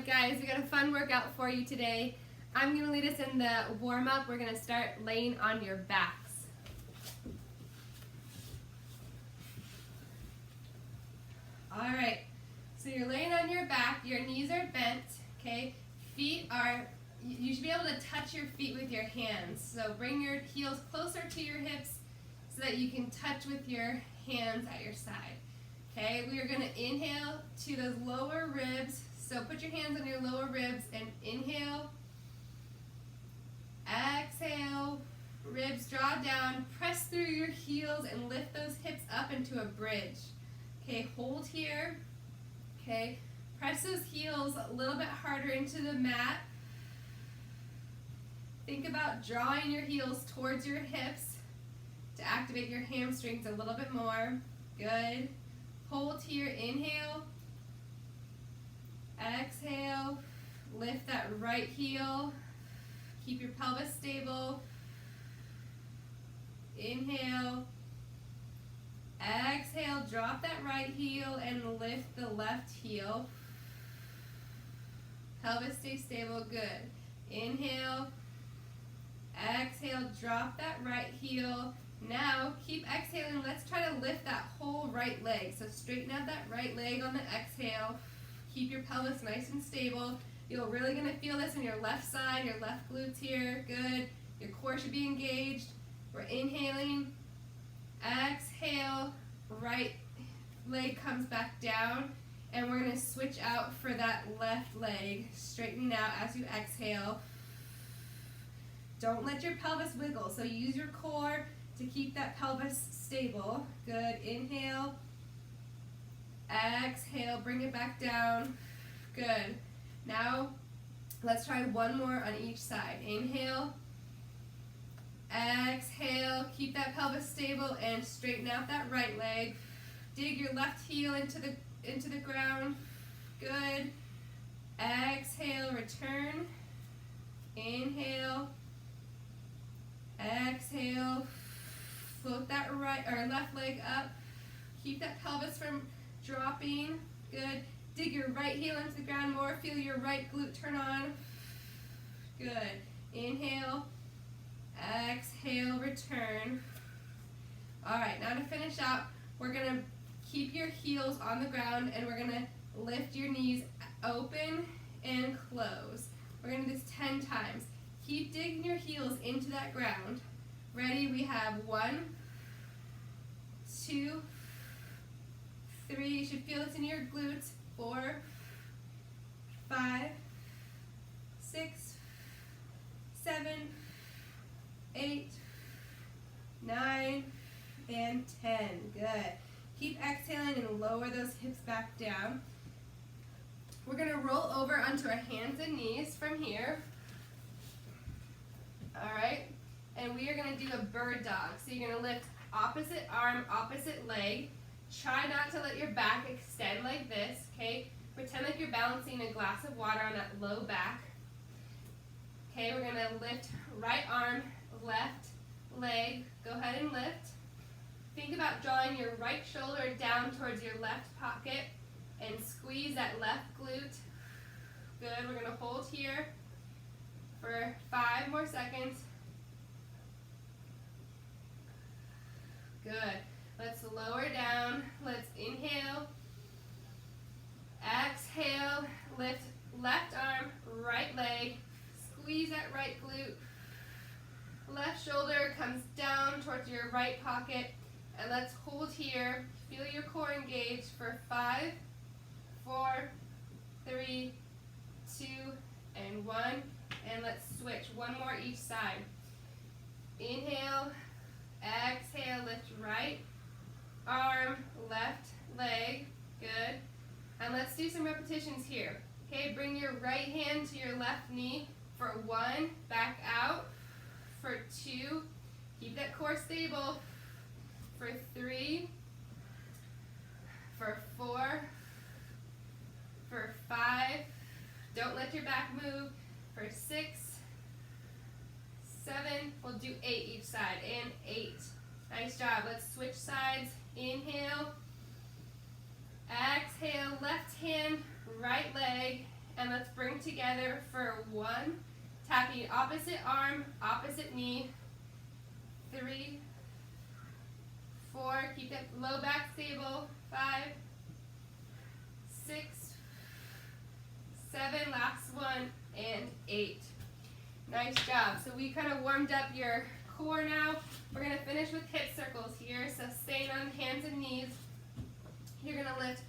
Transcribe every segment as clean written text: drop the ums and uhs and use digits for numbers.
Alright guys, we got a fun workout for you today. I'm going to lead us in the warm-up. We're going to start laying on your backs. Alright, so you're laying on your back, your knees are bent, okay? You should be able to touch your feet with your hands. So bring your heels closer to your hips so that you can touch with your hands at your side. Okay, we are going to inhale to those lower ribs. So put your hands on your lower ribs and inhale. Exhale. Ribs draw down. Press through your heels and lift those hips up into a bridge. Okay, hold here. Okay, press those heels a little bit harder into the mat. Think about drawing your heels towards your hips to activate your hamstrings a little bit more. Good. Hold here, inhale. Exhale. Lift that right heel. Keep your pelvis stable. Inhale. Exhale, drop that right heel and lift the left heel. Pelvis stay stable, good. Inhale. Exhale, drop that right heel. Now, keep exhaling. Let's try to lift that whole right leg. So straighten out that right leg on the exhale. Keep your pelvis nice and stable. You're really going to feel this in your left side, your left glutes here. Good. Your core should be engaged. We're inhaling. Exhale. Right leg comes back down. And we're going to switch out for that left leg. Straighten out as you exhale. Don't let your pelvis wiggle. So use your core to keep that pelvis stable. Good. Inhale. Exhale. Bring it back down. Good. Now, let's try one more on each side. Inhale. Exhale. Keep that pelvis stable and straighten out that right leg. Dig your left heel into the ground. Good. Exhale. Return. Inhale. Exhale. Float that right or left leg up. Keep that pelvis from dropping. Good. Dig your right heel into the ground more. Feel your right glute turn on. Good. Inhale. Exhale. Return. Alright, now to finish out, we're going to keep your heels on the ground and we're going to lift your knees open and close. We're going to do this 10 times. Keep digging your heels into that ground. Ready? We have 1, 2, 3. You should feel this in your glutes. 4, 5, 6, 7, 8, 9, and 10. Good. Keep exhaling and lower those hips back down. We're going to roll over onto our hands and knees from here. Alright, and we are going to do a bird dog. So you're going to lift opposite arm, opposite leg. Try not to let your back extend like this, okay? Pretend like you're balancing a glass of water on that low back. Okay, we're going to lift right arm, left leg. Go ahead and lift. Think about drawing your right shoulder down towards your left pocket and squeeze that left glute. Good, we're going to hold here for 5 more seconds. Good. Let's lower down. Let's inhale. Exhale. Lift left arm, right leg. Squeeze that right glute. Left shoulder comes down towards your right pocket. And let's hold here. Feel your core engaged for 5, 4, 3, 2, and 1. And let's switch. One more each side. Inhale. Exhale. Lift right arm, left leg. Good. And let's do some repetitions here. Okay, bring your right hand to your left knee for 1. Back out. For 2. Keep that core stable. For 3. For 4. For 5. Don't let your back move. For 6, 7, we'll do 8 each side, and 8. Nice job. Let's switch sides. Inhale. Exhale, left hand, right leg, and let's bring together for 1. Tapping opposite arm, opposite knee. 3, 4, keep that low back stable. 5, 6, 7, last one, and 8. Nice job. So we kind of warmed up your core now. We're going to finish with hip circles here. So staying on hands and knees. You're going to lift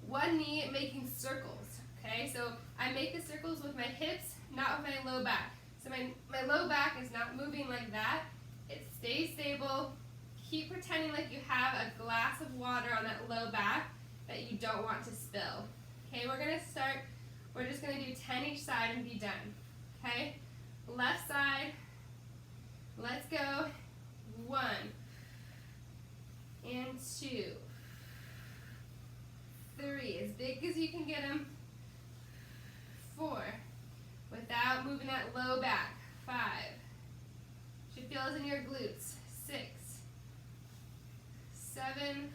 one knee, making circles. Okay, so I make the circles with my hips, not with my low back. So my low back is not moving like that. It stays stable. Keep pretending like you have a glass of water on that low back that you don't want to spill. Okay, we're going to start. We're just going to do 10 each side and be done. Okay, left side. Let's go. 1 and 2. 3, as big as you can get them. 4, without moving that low back. 5, should feel it in your glutes. 6, 7,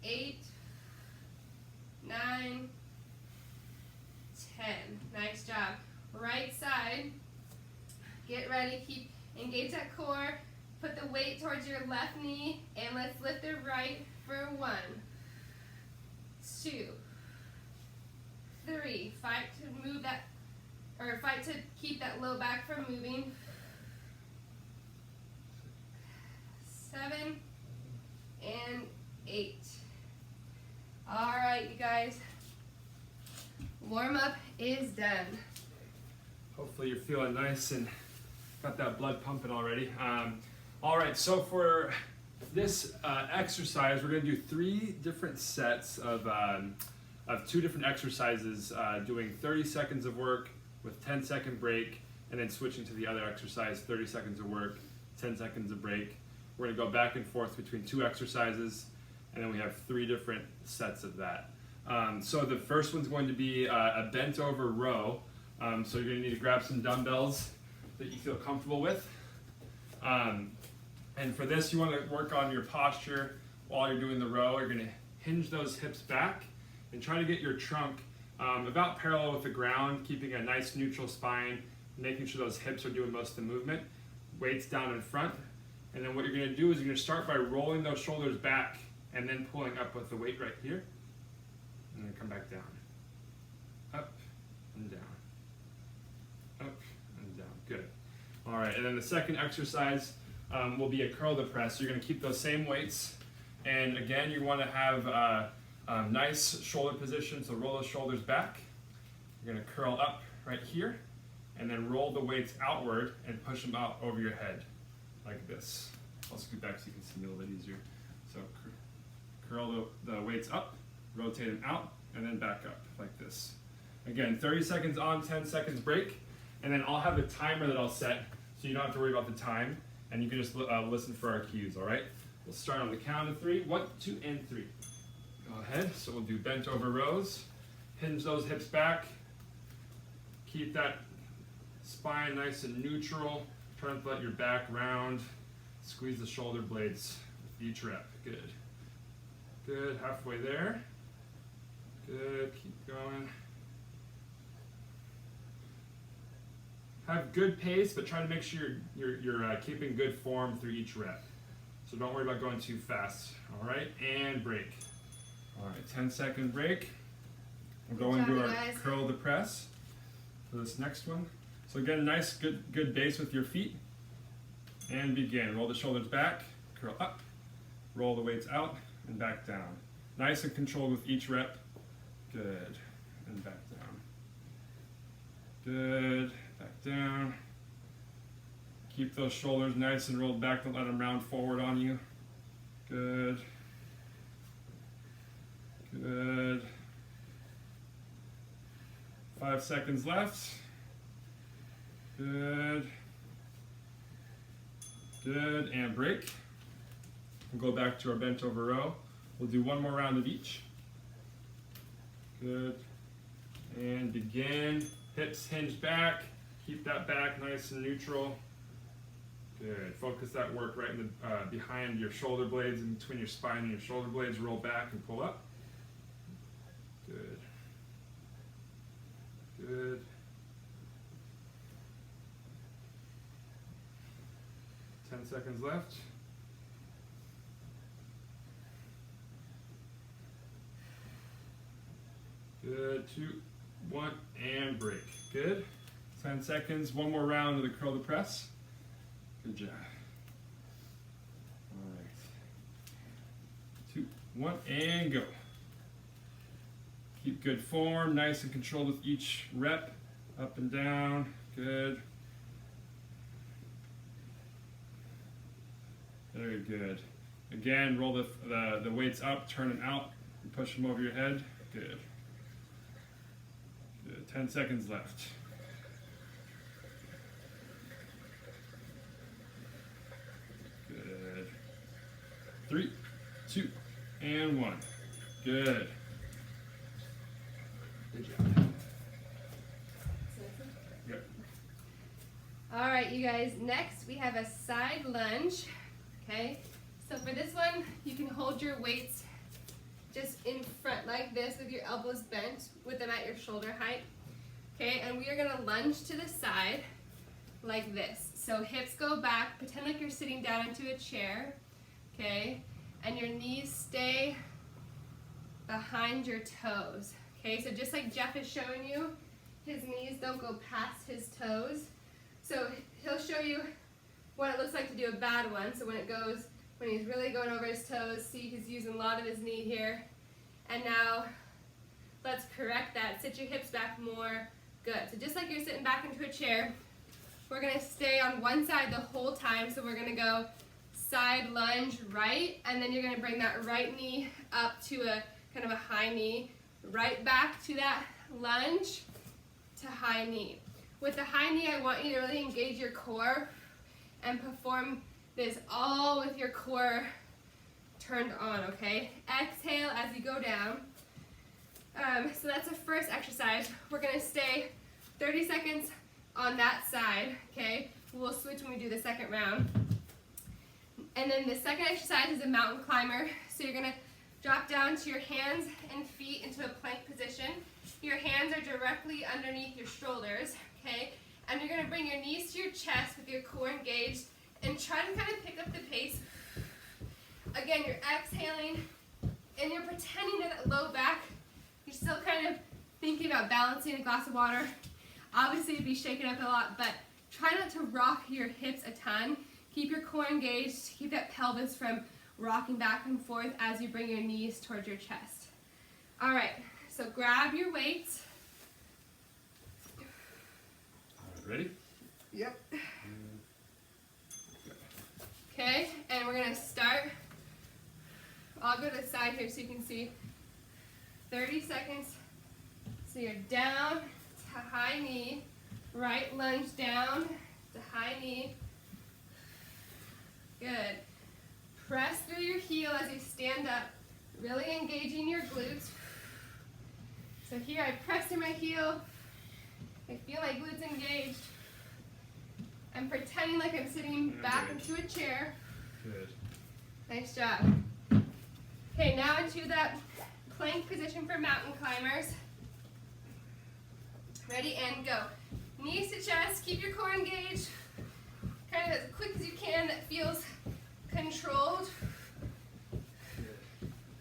8, 9, 10. Nice job. Right side. Get ready. Keep engage that core. Put the weight towards your left knee, and let's lift the right for 1, 2, 3. Fight to move that, or fight to keep that low back from moving. 7 and 8. All right, you guys. Warm up is done. Hopefully you're feeling nice and got that blood pumping already. All right, so for this exercise, we're going to do 3 different sets of 2 different exercises, doing 30 seconds of work with 10-second break, and then switching to the other exercise, 30 seconds of work, 10 seconds of break. We're going to go back and forth between 2 exercises, and then we have 3 different sets of that. So the first one's going to be a bent over row. So you're going to need to grab some dumbbells that you feel comfortable with. And for this, you want to work on your posture while you're doing the row. You're going to hinge those hips back and try to get your trunk about parallel with the ground, keeping a nice neutral spine, making sure those hips are doing most of the movement. Weights down in front. And then what you're going to do is you're going to start by rolling those shoulders back and then pulling up with the weight right here. And then come back down. Up and down. Up and down. Good. All right, and then the second exercise will be a curl to press. So you're going to keep those same weights. And again, you want to have a nice shoulder position. So roll those shoulders back. You're going to curl up right here. And then roll the weights outward and push them out over your head like this. I'll scoot back so you can see me a little bit easier. So curl the weights up, rotate them out, and then back up like this. Again, 30 seconds on, 10 seconds break, and then I'll have a timer that I'll set so you don't have to worry about the time, and you can just listen for our cues, all right? We'll start on the count of 3. 1, 2, and 3. Go ahead. So we'll do bent over rows. Hinge those hips back. Keep that spine nice and neutral. Try to let your back round. Squeeze the shoulder blades with each rep. Good. Good. Halfway there. Good. Keep going. Have good pace, but try to make sure you're keeping good form through each rep. So don't worry about going too fast. All right, and break. All right, 10-second break. We'll go into our curl to press for this next one. So again, nice, good base with your feet. And begin. Roll the shoulders back, curl up, roll the weights out, and back down. Nice and controlled with each rep. Good. And back down. Good. Back down. Keep those shoulders nice and rolled back. Don't let them round forward on you. Good. Good. 5 seconds left. Good. Good, and break. We'll go back to our bent over row. We'll do one more round of each. Good. And begin. Hips hinge back. Keep that back nice and neutral. Good. Focus that work right in the, behind your shoulder blades, in between your spine and your shoulder blades. Roll back and pull up. Good. 10 seconds left. Good, 2, 1, and break. Good. 10 seconds, one more round of the curl to press. Good job. All right. 2, 1, and go. Keep good form, nice and controlled with each rep. Up and down, good. Very good. Again, roll the weights up, turn them out, and push them over your head. Good. Good. 10 seconds left. Good. 3, 2, and 1. Good. Good job. Yep. All right, you guys, next we have a side lunge, okay? So for this one, you can hold your weights just in front like this with your elbows bent with them at your shoulder height, okay? And we are gonna lunge to the side like this. So hips go back, pretend like you're sitting down into a chair, okay? And your knees stay behind your toes, okay? So just like Jeff is showing you, his knees don't go past his toes. So he'll show you what it looks like to do a bad one. So when he's really going over his toes, see he's using a lot of his knee here. And now let's correct that. Sit your hips back more. Good. So just like you're sitting back into a chair, we're gonna stay on one side the whole time. So we're gonna go side lunge right, and then you're gonna bring that right knee up to a kind of a high knee, right back to that lunge to high knee. With the high knee, I want you to really engage your core and perform this all with your core turned on, okay? Exhale as you go down. So that's the first exercise. We're gonna stay 30 seconds on that side, okay? We'll switch when we do the second round. And then the second exercise is a mountain climber. So you're gonna drop down to your hands and feet into a plank position. Your hands are directly underneath your shoulders, okay? And you're gonna bring your knees to your chest with your core engaged and try to kind of pick up the pace. Again, you're exhaling and you're pretending to that low back. You're still kind of thinking about balancing a glass of water. Obviously it'd be shaken up a lot, but try not to rock your hips a ton. Keep your core engaged, keep that pelvis from rocking back and forth as you bring your knees towards your chest. All right, so grab your weights. Ready? Yep. Okay, and we're gonna start. I'll go to the side here so you can see. 30 seconds. So you're down to high knee, right lunge down to high knee. Good. Press through your heel as you stand up, really engaging your glutes. So here I press through my heel. I feel my glutes engaged. I'm pretending like I'm sitting back into a chair. Good. Nice job. Okay, now into that plank position for mountain climbers. Ready and go. Knees to chest, keep your core engaged. Kind of as quick as you can, that feels controlled.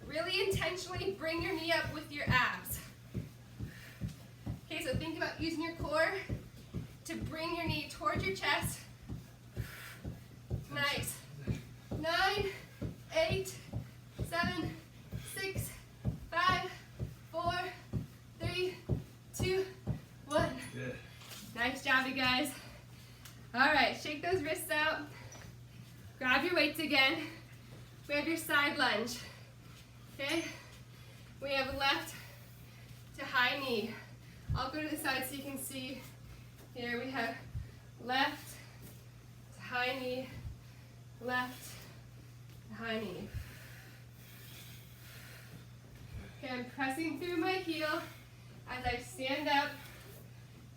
Really intentionally bring your knee up with your abs. Okay, so think about using your core to bring your knee towards your chest. Nice. 9, 8, 7, 6, 5, 4, 3, 2, 1. Good. Nice job, you guys. All right, shake those wrists out. Grab your weights again. We have your side lunge. Okay? We have left to high knee. I'll go to the side so you can see. Here we have left to high knee, left to high knee. Okay, I'm pressing through my heel as I stand up,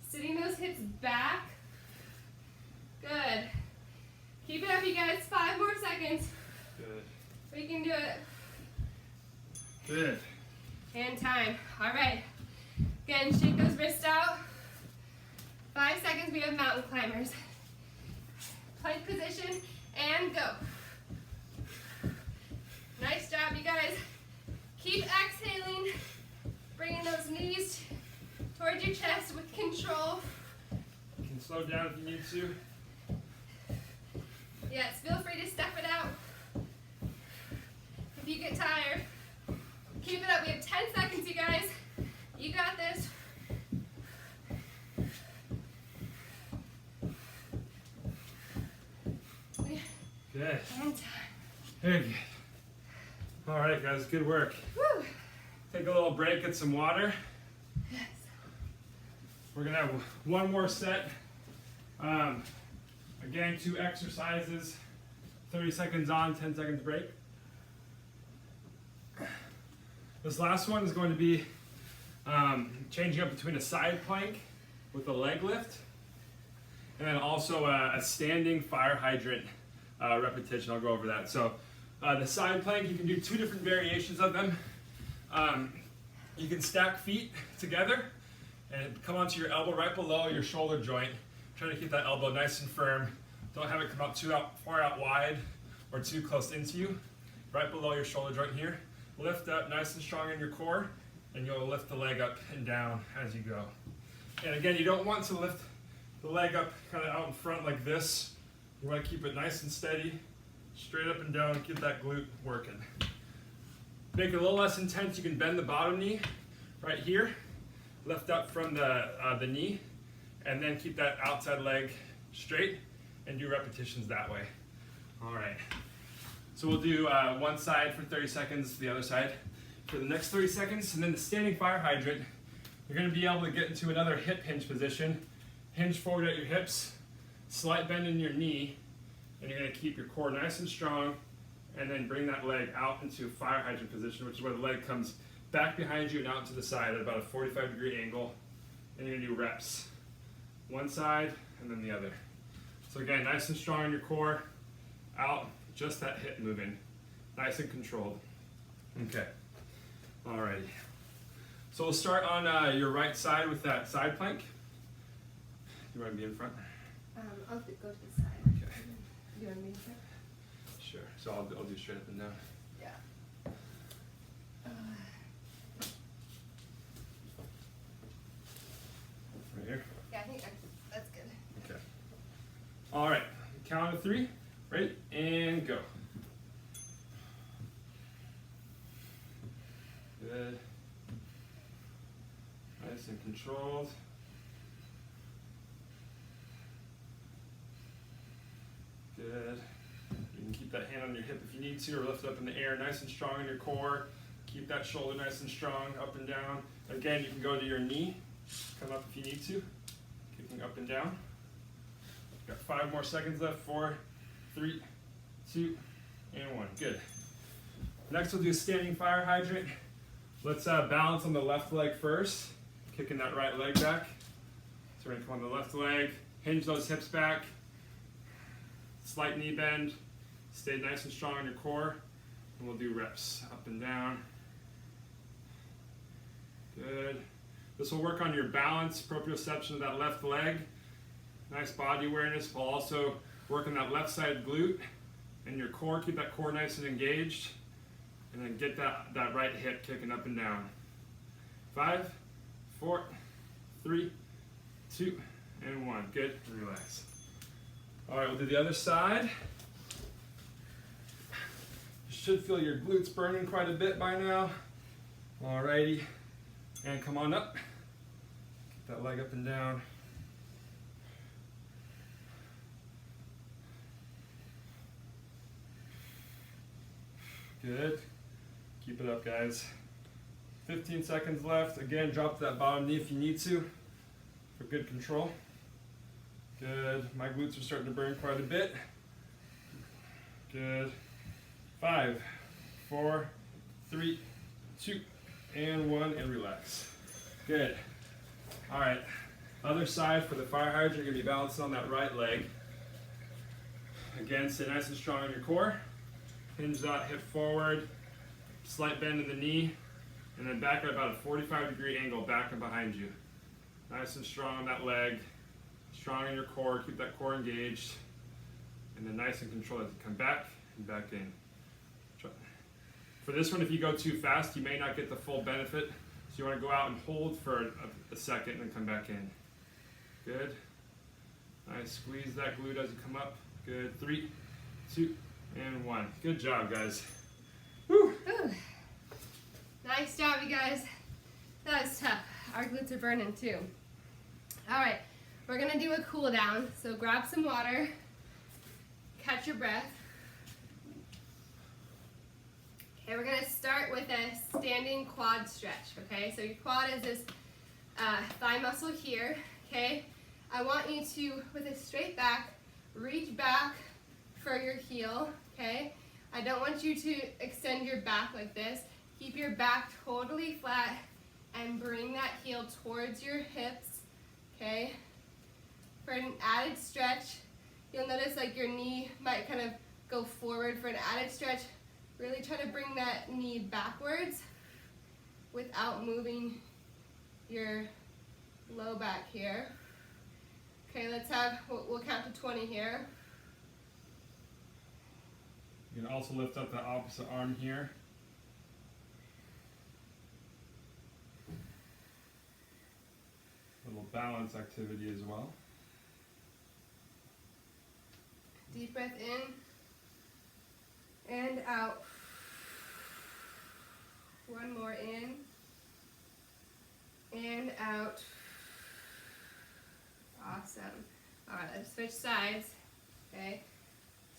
sitting those hips back. Good. Keep it up, you guys. 5 more seconds. Good. We can do it. Good. And time. All right. Again, shake those wrists out. 5 seconds, we have mountain climbers. Plank position, and go. Nice job, you guys. Keep exhaling, bringing those knees towards your chest with control. You can slow down if you need to. Yes, feel free to step it out if you get tired. Keep it up. We have 10 seconds, you guys. You got this. Good. And time. Very good. All right, guys, good work. Woo. Take a little break, get some water. Yes. We're gonna have one more set. Again, 2 exercises, 30 seconds on, 10 seconds break. This last one is going to be changing up between a side plank with a leg lift, and then also a standing fire hydrant repetition. I'll go over that. So the side plank, you can do 2 different variations of them. You can stack feet together and come onto your elbow right below your shoulder joint. Try to keep that elbow nice and firm. Don't have it come out too far out wide or too close into you. Right below your shoulder joint here. Lift up nice and strong in your core, and you'll lift the leg up and down as you go. And again, you don't want to lift the leg up kind of out in front like this. You want to keep it nice and steady, straight up and down, keep that glute working. Make it a little less intense, you can bend the bottom knee right here, lift up from the knee, and then keep that outside leg straight and do repetitions that way. All right. So we'll do one side for 30 seconds, the other side for the next 30 seconds, and then the standing fire hydrant, you're gonna be able to get into another hip hinge position. Hinge forward at your hips, slight bend in your knee, and you're gonna keep your core nice and strong, and then bring that leg out into fire hydrant position, which is where the leg comes back behind you and out to the side at about a 45-degree angle, and you're gonna do reps. One side, and then the other. So again, nice and strong in your core, out, just that hip moving, nice and controlled. Okay, alrighty. So we'll start on your right side with that side plank. You want to be in front? I'll go to the side. Okay. You want me in front? Sure. So I'll do straight up and down. Yeah. Right here. Yeah, I think that's good. Okay. All right. Count of 3. Ready? And go. Good. Nice and controlled. Good. You can keep that hand on your hip if you need to, or lift up in the air nice and strong in your core. Keep that shoulder nice and strong, up and down. Again, you can go to your knee, come up if you need to, kicking up and down. Got 5 more seconds left. 4, 3, 2, and 1. Good. Next we'll do a standing fire hydrant. Let's balance on the left leg first, kicking that right leg back. So we're gonna come on the left leg, hinge those hips back, slight knee bend, stay nice and strong in your core, and we'll do reps up and down. Good. This will work on your balance, proprioception of that left leg. Nice body awareness. We'll also work on that left side glute and your core. Keep that core nice and engaged. And then get that right hip kicking up and down. 5, 4, 3, 2, and 1. Good. And relax. All right, we'll do the other side. You should feel your glutes burning quite a bit by now. All righty. And come on up. Keep that leg up and down. Good. Keep it up, guys. 15 seconds left. Again, drop that bottom knee if you need to for good control. Good. My glutes are starting to burn quite a bit. Good. 5, 4, 3, 2, and 1, and relax. Good. All right. Other side for the fire hydrant, you're going to be balancing on that right leg. Again, stay nice and strong in your core. Hinge that hip forward, slight bend in the knee, and then back at about a 45-degree angle back and behind you. Nice and strong on that leg, strong in your core, keep that core engaged, and then nice and controlled as you come back and back in. For this one, if you go too fast, you may not get the full benefit. So you want to go out and hold for a second and then come back in. Good. Nice. Squeeze that glute as you come up. Good. 3, 2, and 1. Good job, guys. Woo. Ooh. Nice job, you guys. That was tough. Our glutes are burning too. All right, we're gonna do a cool down. So grab some water, catch your breath. Okay, we're gonna start with a standing quad stretch, okay? So your quad is this thigh muscle here, okay? I want you to, with a straight back, reach back for your heel, okay? I don't want you to extend your back like this. Keep your back totally flat and bring that heel towards your hips, okay? For an added stretch, you'll notice like your knee might kind of go forward. For an added stretch, really try to bring that knee backwards without moving your low back here. Okay, we'll count to 20 here. You can also lift up the opposite arm here. Little balance activity as well. Deep breath in and out. One more in and out. Awesome. All right, let's switch sides. Okay.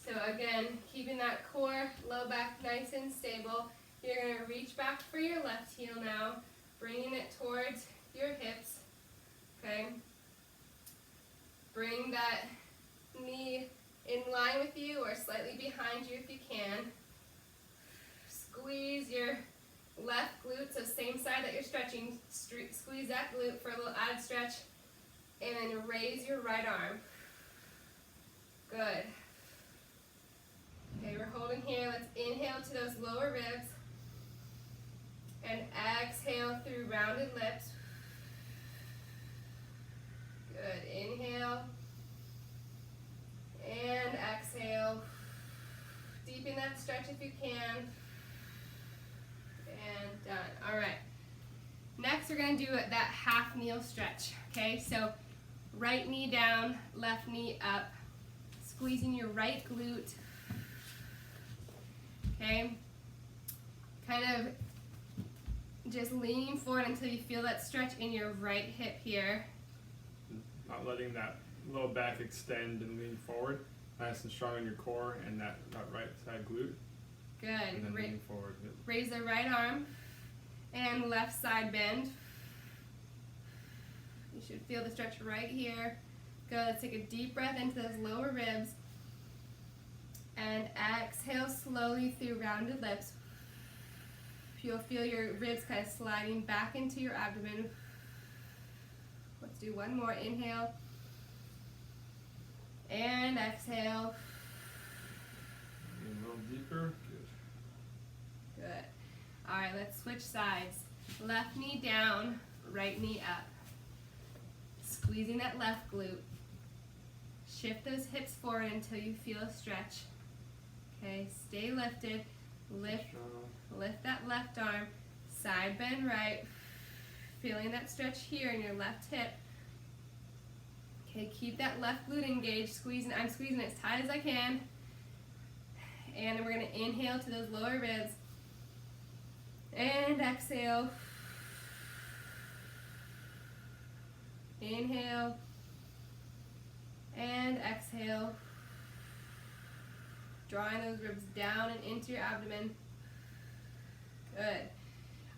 So again, keeping that core, low back nice and stable. You're gonna reach back for your left heel now, bringing it towards your hips. Okay. Bring that knee in line with you or slightly behind you if you can. Squeeze your left glute, so same side that you're stretching, squeeze that glute for a little added stretch, and then raise your right arm. Good. Okay, we're holding here. Let's inhale to those lower ribs and exhale through rounded lips. Good. Inhale and exhale. Deepen that stretch if you can. And done. All right. Next, we're going to do that half kneel stretch. Okay, so right knee down, left knee up, squeezing your right glute. Okay, kind of just leaning forward until you feel that stretch in your right hip here. Not letting that low back extend and lean forward. Nice and strong in your core and that right side glute. Good. And then lean forward. Raise the right arm and left side bend. You should feel the stretch right here. Good. Let's take a deep breath into those lower ribs. And exhale slowly through rounded lips. You'll feel your ribs kind of sliding back into your abdomen. Let's do one more. Inhale. And exhale. And a little deeper. Good. Good. All right, let's switch sides. Left knee down, right knee up. Squeezing that left glute. Shift those hips forward until you feel a stretch. Okay, stay lifted. Lift that left arm. Side bend right. Feeling that stretch here in your left hip. Okay, keep that left glute engaged. I'm squeezing it as tight as I can. And then we're going to inhale to those lower ribs. And exhale. Inhale. And exhale. Drawing those ribs down and into your abdomen. Good.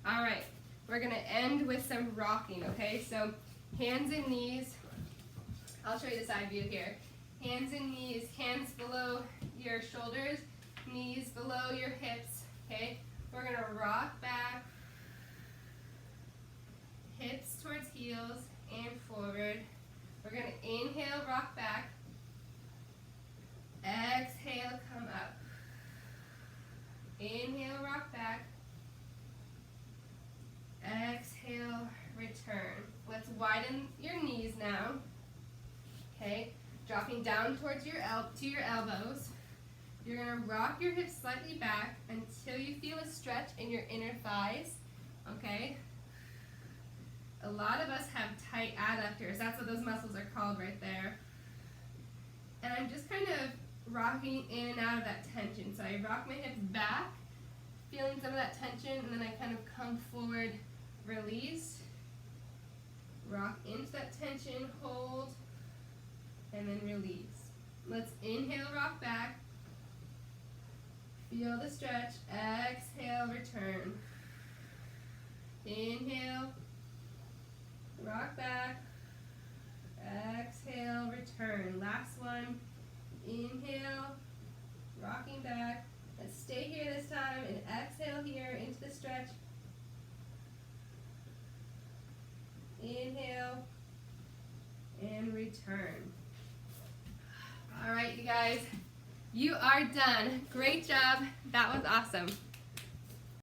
All right. We're going to end with some rocking, okay? So hands and knees. I'll show you the side view here. Hands and knees, hands below your shoulders, knees below your hips, okay? We're going to rock back, hips towards heels and forward. We're going to inhale, rock back. Exhale, come up. Inhale, rock back. Exhale, return. Let's widen your knees now. Okay, Dropping down towards your elbows. You're gonna rock your hips slightly back until you feel a stretch in your inner thighs, okay? A lot of us have tight adductors. That's what those muscles are called right there. And I'm just kind of rocking in and out of that tension. So I rock my hips back, feeling some of that tension, and then I kind of come forward, release, rock into that tension, hold, and then release. Let's inhale, rock back. Feel the stretch. Exhale, return. Inhale, rock back. Exhale, return. Last one. Inhale, rocking back. Let's stay here this time and exhale here into the stretch. Inhale and return. All right, you guys, you are done. Great job. That was awesome.